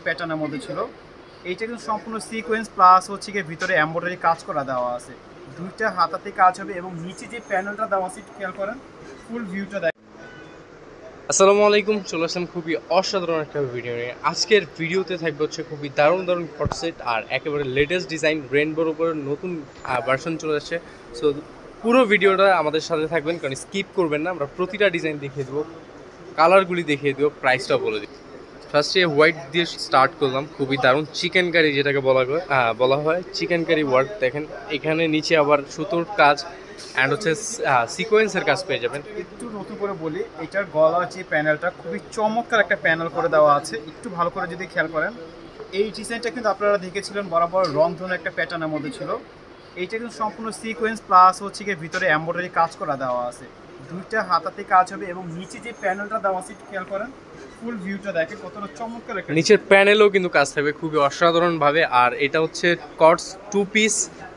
প্যাটার্নের মধ্যে ছিল। এইটা কিন্তু সম্পূর্ণ সিকোয়েন্স প্লাস হচ্ছে গিয়ে ভিতরে এমব্রয়ডারি কাজ করা দেওয়া আছে। দুইটা হাতাতে কাজ হবে এবং নিচে যে প্যানেলটা দেওয়া আছে খেয়াল করেন, ফুল ভিউটা দেখেন। আসসালামু আলাইকুম, চলে আসলাম খুবই অসাধারণ একটা ভিডিও নিয়ে। আজকের ভিডিওতে থাকবে হচ্ছে খুবই দারুণ দারুণ কট সেট আর একেবারে লেটেস্ট ডিজাইন রেইনবোর উপরে নতুন ভার্সন চলে আসছে। সো পুরো ভিডিওটা আমাদের সাথে থাকবেন, কারণ স্কিপ করবেন না। আমরা প্রতিটা ডিজাইন দেখিয়ে দেবো, কালারগুলি দেখিয়ে দেবো, প্রাইসটাও বলে দিব। ফার্স্টে হোয়াইট দিয়ে স্টার্ট করলাম, খুবই দারুণ চিকেন কারি যেটাকে বলা হয় চিকেন কারি ওয়ার্ক। দেখেন এখানে নিচে আবার সুতোর কাজ অ্যান্ড হচ্ছে সিকোয়েন্সের কাজ পেয়ে যাবেন। একটু নতুন করে বলি, এটার গলার যে প্যানেলটা খুবই চমৎকার একটা প্যানেল করে দেওয়া আছে। একটু ভালো করে যদি খেয়াল করেন, এই ডিজাইনটা কিন্তু আপনারা দেখেছিলেন বরাবর রংধনু একটা প্যাটার্নের মধ্যে ছিল। এইটা কিন্তু সম্পূর্ণ সিকোয়েন্স প্লাস হচ্ছে গিয়ে ভিতরে এমব্রয়ডারি কাজ করা দেওয়া আছে। দুইটা হাতাতে কাজ হবে এবং নিচে যে প্যানেলটা দেওয়া আছে খেয়াল করেন, ফুল ভিউটা দেখে কতটা চমৎকার একটা। নিচের প্যানেলও কিন্তু কাজ থাকবে খুবই অসাধারণ ভাবে। আর এটা হচ্ছে কটস 2 পিস,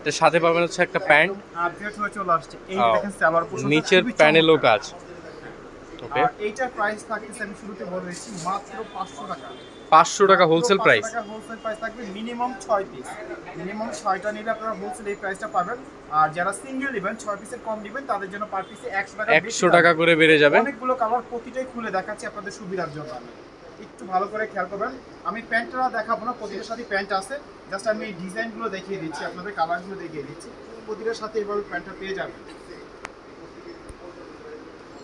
এর সাথে পাবেন হচ্ছে একটা প্যান্ট। আপডেট হয়ে চলে আসছে, এই দেখেন সালোয়ার পোর্শন, নিচের প্যানেলও কাজ। ওকে, এইটার প্রাইস থাকছে আমি শুরুতে বলেছি মাত্র 500 টাকা। 500 টাকা হোলসেল প্রাইস। হোলসেল প্রাইস থাকবে, মিনিমাম 6 পিস, মিনিমাম 6টা নিলে আপনারা হোলসেল এই প্রাইসটা পাবেন। আর যারা সিঙ্গেল নেবেন 6 পিসের কম নেবেন তাদের জন্য পার পিসে 100 টাকা করে বেড়ে যাবে। অনেকগুলো কালার প্রতিটাই খুলে দেখাচ্ছি আপনাদের সুবিধার জন্য। আমি একটু ভালো করে খেয়াল করবেন, আমি প্যান্টটা দেখাবো না, প্রতিটার সাথে প্যান্ট আছে, জাস্ট আমি এই ডিজাইনগুলো দেখিয়ে দিচ্ছি, আপনাদের কালারগুলো দেখিয়ে দিচ্ছি। প্রতিটার সাথে এভাবে প্যান্টটা পেয়ে যাবেন।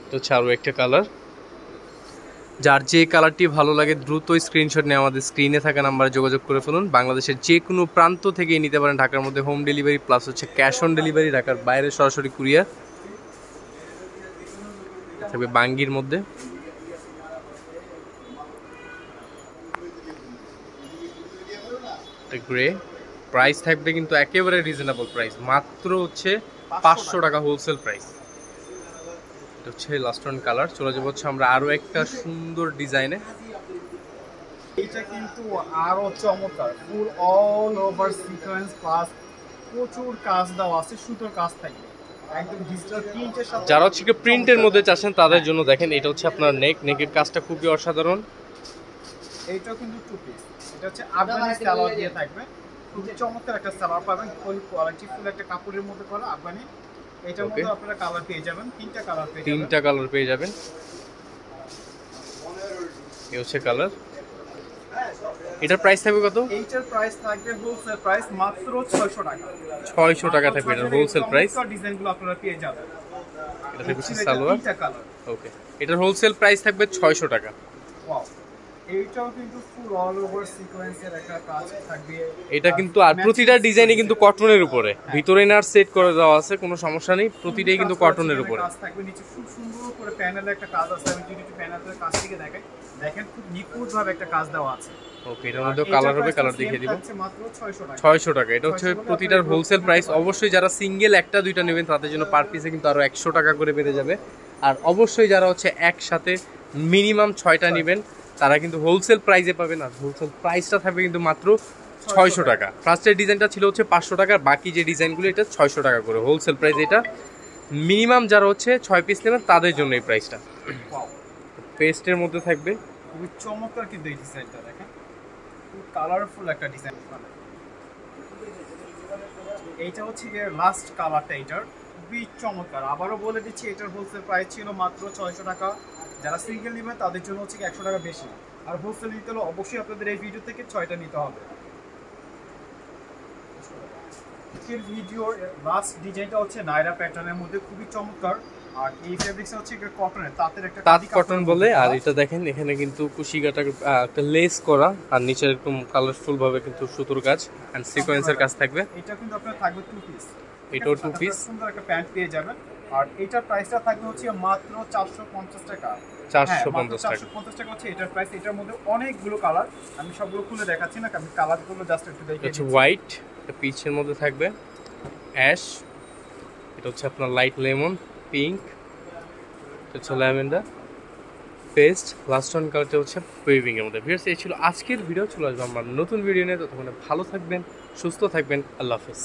তো আরও একটা কালার, যার যে কালারটি ভালো লাগে দ্রুত স্ক্রিনশট নিয়ে আমাদের স্ক্রিনে থাকা নাম্বারে যোগাযোগ করে ফেলুন। বাংলাদেশের যে কোনো প্রান্ত থেকেই নিতে পারেন, ঢাকার মধ্যে হোম ডেলিভারি প্লাস হচ্ছে ক্যাশ অন ডেলিভারি, ঢাকার বাইরে সরাসরি কুরিয়ার থাকবে। বাঙ্গির মধ্যে গ্রে, প্রাইস থাকবে কিন্তু একেবারে রিজনেবল প্রাইস, মাত্র হচ্ছে 500 টাকা হোলসেল প্রাইস। এটা হচ্ছে লাস্ট ওয়ান কালার। চলে যাবো হচ্ছে আমরা আরো একটা সুন্দর ডিজাইনে। এইটা কিন্তু আরো চমৎকার, ফুল অল ওভার সিকোয়েন্স প্লাস প্রচুর কাজ দেওয়া আছে, সুতোর কাজ থাকবে একদম ডিজিটাল প্রিন্টের সাথে। যারা হচ্ছে প্রিন্টের মধ্যে চাচ্ছেন তাদের জন্য দেখেন, এটা হচ্ছে আপনার নেকের কাজটা খুবই অসাধারণ। এইটাও কিন্তু 2 পিস, এটা হচ্ছে আফগানি সালোয়ার দিয়ে থাকবে, খুবই চমৎকার একটা সালোয়ার পাবেন, ফুল কোয়ালিটি ফুল একটা কাপড়ের মধ্যে করা আফগানি। এটার মধ্যে আপনারা কালার পেয়ে যাবেন, তিনটা কালার পেয়ে যাবেন। এই হচ্ছে কালার। এটার প্রাইস থাকবে কত? এইটার প্রাইস থাকবে হোলসেল প্রাইস মাত্র 600 টাকা। 600 টাকা থাকবে এটার হোলসেল প্রাইস। ডিজাইনগুলো আপনারা পেয়ে যাবেন। এটা থাকবে সালোয়ার। তিনটা কালার। ওকে, এটার হোলসেল প্রাইস থাকবে 600 টাকা। ওয়াও, এইটাও কিন্তু ফুল অল ওভার সিকোয়েন্সের একটা কাজ থাকবে। এটা কিন্তু আর প্রতিটা ডিজাইনই কিন্তু কটনের উপরে, ভিতরে ইনার সেট করে দেওয়া আছে, কোনো সমস্যা নেই, প্রতিটাই কিন্তু কটনের উপরে কাজ থাকবে। নিচে খুব সুন্দর করে প্যানেলে একটা কাজ আছে, আমি যদি একটু প্যানেলের কাজ থেকে দেখাই, দেখেন খুব নিখুঁত ভাবে একটা কাজ দেওয়া আছে। ওকে, এটার মধ্যে কালার হবে, কালার দেখিয়ে দিব। মাত্র 600 টাকা। 600 টাকা, এটা হচ্ছে প্রতিটার হোলসেল প্রাইস। অবশ্যই যারা সিঙ্গেল একটা দুইটা নেবেন তাদের জন্য পার পিসে কিন্তু আরো 100 টাকা করে বেড়ে যাবে। আর অবশ্যই যারা হচ্ছে একসাথে মিনিমাম 6টা নেবেন তারা কিন্তু হোলসেল প্রাইসে পাবেন। আর হোলসেল প্রাইসটা থাকবে কিন্তু মাত্র 600 টাকা। ফার্স্টের ডিজাইনটা ছিল হচ্ছে 500 টাকা, বাকি যে ডিজাইনগুলো এটা 600 টাকা করে হোলসেল প্রাইস। এটা মিনিমাম যারা হচ্ছে 6 পিস নেবেন তাদের জন্য এই প্রাইসটা। পেস্টের মধ্যে থাকবে, খুবই চমৎকার কিন্তু এই ডিজাইনটা দেখেন, খুব কালারফুল একটা ডিজাইন। এইটা হচ্ছে লাস্ট কালারটা, এটার খুবই চমৎকার। আবারও বলে দিচ্ছি, এটার হোলসেল প্রাইস ছিল মাত্র 600 টাকা। যারা সিঙ্গেল নেবেন তাদের জন্য হচ্ছে 100 টাকা বেশি। আর হোলসেল নিতে হলে অবশ্যই আপনাদের এই ভিডিও থেকে 6টা নিতে হবে। ভিডিওর লাস্ট ডিজাইনটা হচ্ছে নায়রা প্যাটার্নের মধ্যে খুবই চমৎকার। আর এই ফেব্রিক্সটা হচ্ছে কটনের, তাঁত কটন বলে। আর এটা দেখেন এখানে কিন্তু কুশিকাটা একটা লেস করা, আর নিচে এরকম কালারফুল ভাবে কিন্তু সুতোর কাজ এন্ড সিকোয়েন্সের কাজ থাকবে। এটা কিন্তু আপনার থাকবে 2 পিস, এটাও 2 পিস, সুন্দর একটা প্যান্ট পেয়ে যাবেন। আর এটার প্রাইসটা থাকবে হচ্ছে মাত্র 450 টাকা। 450 টাকা হচ্ছে এটার প্রাইস। এটার মধ্যে অনেকগুলো কালার, আমি সবগুলো খুলে দেখাচ্ছি না, আমি কালারগুলো জাস্ট একটু দেখিয়ে দিচ্ছি। হোয়াইট, এটা পিচের মধ্যে থাকবে অ্যাশ, এটা হচ্ছে আপনার লাইট লেমন, পিঙ্ক, এটা হচ্ছে ল্যাভেন্ডার, পেস্ট, লাস্ট ওয়ান কালারটা হচ্ছে ওয়েভিং এর মধ্যে। ভিউয়ার্স, এই ছিল আজকের ভিডিও। চলে আসবো আমরা নতুন ভিডিও নিয়ে। ততক্ষণে ভালো থাকবেন, সুস্থ থাকবেন, আল্লাহ হাফেজ।